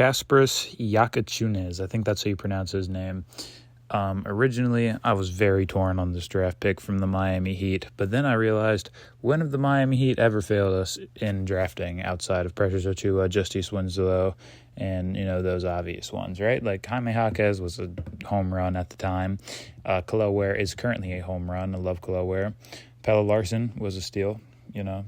Kasparas Jakucionis. I think that's how you pronounce his name. Originally, I was very torn on this draft pick from the Miami Heat, but then I realized, when have the Miami Heat ever failed us in drafting outside of Precious Achiuwa, Justice Winslow, and, those obvious ones, right? Like, Jaime Jaquez was a home run at the time. Khalil Ware is currently a home run. I love Khalil Ware. Pelle Larsson was a steal.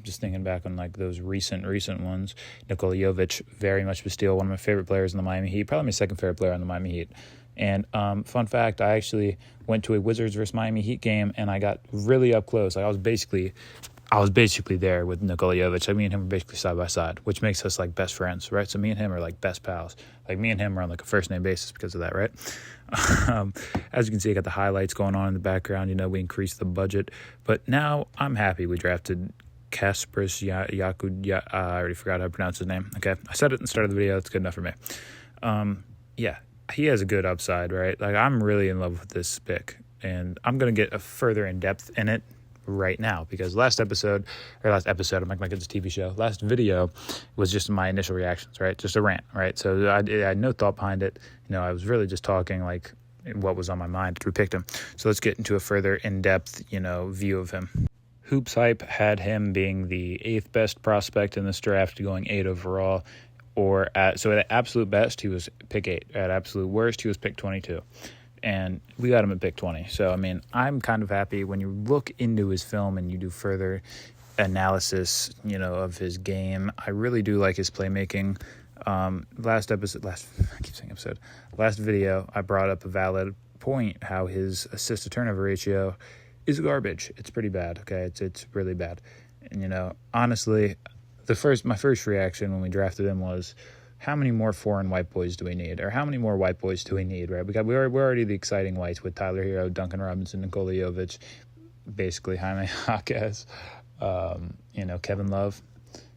Just thinking back on like those recent ones. Nikola Jovic, very much a steal. One of my favorite players in the Miami Heat. Probably my second favorite player on the Miami Heat. And fun fact, I actually went to a Wizards versus Miami Heat game, and I got really up close. Like I was basically there with Nikola Jovic. Like me and him were basically side by side, which makes us like best friends, right? So me and him are like best pals. Like me and him are on like a first name basis because of that, right? As you can see, I got the highlights going on in the background. We increased the budget, but now I'm happy we drafted Kasparas I already forgot how to pronounce his name. Okay, I said it at the start of the video. That's good enough for me. Yeah, he has a good upside, right? Like I'm really in love with this pick, and I'm gonna get a further in depth in it right now because last episode, I'm acting like it's a TV show. Last video was just my initial reactions, right? Just a rant, right? So I had no thought behind it. I was really just talking like what was on my mind after we picked him. So let's get into a further in-depth, view of him. Hoops Hype had him being the 8th best prospect in this draft, going 8 overall. So at absolute best, he was pick 8. At absolute worst, he was pick 22. And we got him at pick 20. So, I'm kind of happy when you look into his film and you do further analysis, of his game. I really do like his playmaking. Last video, I brought up a valid point, how his assist to turnover ratio is garbage. It's pretty bad. Okay. It's really bad. And, honestly, my first reaction when we drafted him was, how many more foreign white boys do we need? Or how many more white boys do we need, right? We're already the exciting whites with Tyler Hero, Duncan Robinson, Nikola Jovic, basically Jaime Jaquez, Kevin Love,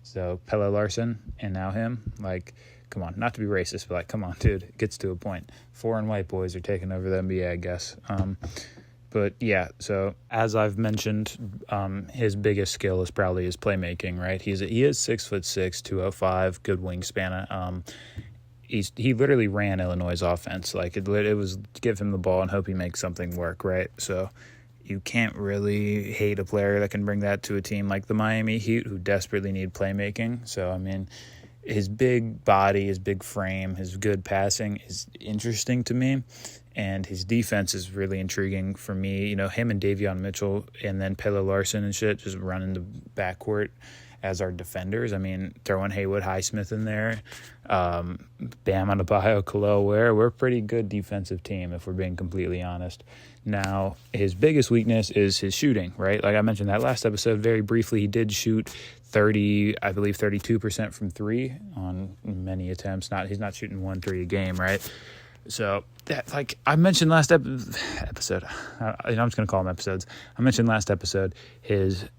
so Pelle Larsson, and now him. Like, come on, not to be racist, but like, come on, dude, it gets to a point. Foreign white boys are taking over the NBA, I guess. But yeah, so as I've mentioned, his biggest skill is probably his playmaking, right? He is 6'6", 205, good wingspan. He literally ran Illinois' offense. Like it was give him the ball and hope he makes something work, right? So you can't really hate a player that can bring that to a team like the Miami Heat, who desperately need playmaking. So his big body, his big frame, his good passing is interesting to me. And his defense is really intriguing for me. Him and Davion Mitchell and then Pelle Larsson and shit just running the backcourt as our defenders. Throwing Haywood Highsmith in there. Bam Adebayo, Khalil Ware. We're a pretty good defensive team, if we're being completely honest. Now, his biggest weakness is his shooting, right? Like I mentioned that last episode, very briefly, he did shoot 32% from 3 on many attempts. He's not shooting 1 3 a game, right? So that, like I mentioned last episode, I'm just gonna call them episodes. I mentioned last episode, his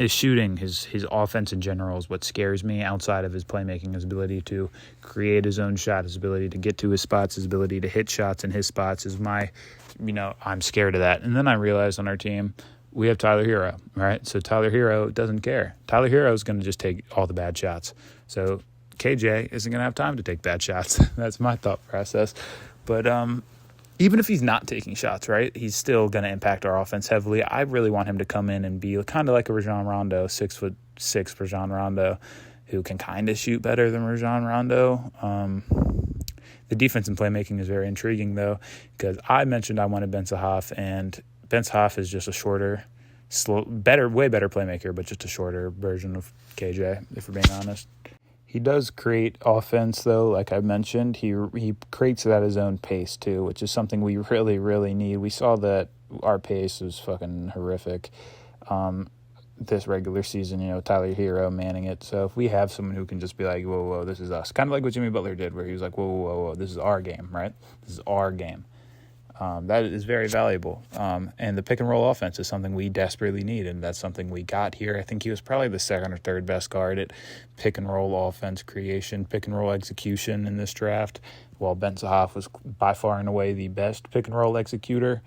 shooting, his offense in general is what scares me. Outside of his playmaking, his ability to create his own shot, his ability to get to his spots, his ability to hit shots in his spots is I'm scared of that. And then I realized on our team we have Tyler Hero, right? So Tyler Hero doesn't care. Tyler Hero is gonna just take all the bad shots. So KJ isn't going to have time to take bad shots. That's my thought process. But even if he's not taking shots, right, he's still going to impact our offense heavily. I really want him to come in and be kind of like a Rajon Rondo, 6'6" Rajon Rondo, who can kind of shoot better than Rajon Rondo. The defense and playmaking is very intriguing, though, because I mentioned I wanted Ben Sahaaf, and Ben Sahaaf is just a shorter, way better playmaker, but just a shorter version of KJ, if we're being honest. He does create offense, though, like I mentioned. He creates it at his own pace, too, which is something we really, really need. We saw that our pace was fucking horrific this regular season, Tyler Hero manning it. So if we have someone who can just be like, whoa, this is us. Kind of like what Jimmy Butler did, where he was like, whoa, this is our game, right? This is our game. That is very valuable. And the pick and roll offense is something we desperately need, and that's something we got here. I think he was probably the second or third best guard at pick and roll offense creation, pick and roll execution in this draft, while Ben Sahaaf was by far and away the best pick and roll executor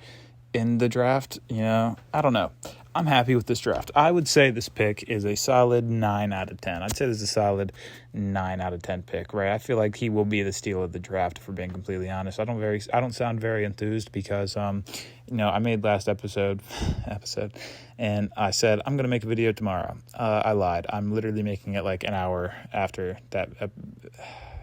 in the draft. I don't know. I'm happy with this draft. I would say this pick is a solid 9 out of 10. I'd say this is a solid 9 out of 10 pick, right? I feel like he will be the steal of the draft, if we're being completely honest. I don't sound very enthused because I made last episode and I said I'm going to make a video tomorrow. I lied. I'm literally making it like an hour after that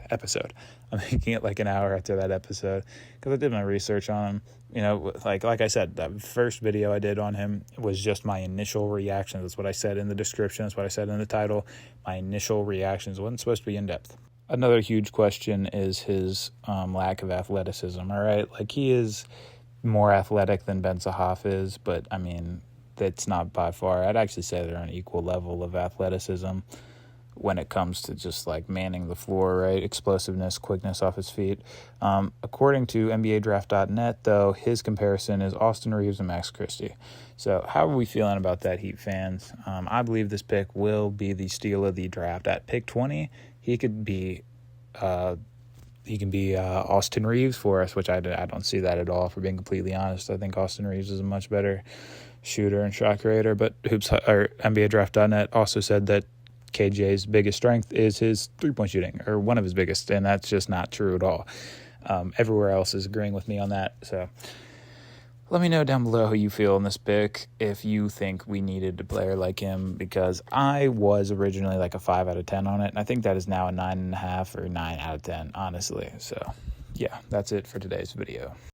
episode. I'm making it like an hour after that episode because I did my research on him. Like I said, that first video I did on him was just my initial reactions. That's what I said in the description. That's what I said in the title. My initial reactions. It wasn't supposed to be in depth. Another huge question is his lack of athleticism. All right, like he is more athletic than Ben Sahaf is, but I mean that's not by far. I'd actually say they're on equal level of athleticism when it comes to just like manning the floor, right? Explosiveness, quickness off his feet. According to NBADraft.net, though, his comparison is Austin Reeves and Max Christie. So how are we feeling about that, Heat fans? I believe this pick will be the steal of the draft. At pick 20, he can be Austin Reeves for us, which I don't see that at all, if we're being completely honest. I think Austin Reeves is a much better shooter and shot creator, but NBADraft.net also said that KJ's biggest strength is his three-point shooting, or one of his biggest, and that's just not true at all. Everywhere else is agreeing with me on that. So let me know down below how you feel in this pick, if you think we needed a player like him, because I was originally like a 5 out of 10 on it, and I think that is now a 9.5 or 9 out of 10, honestly. So yeah, that's it for today's video.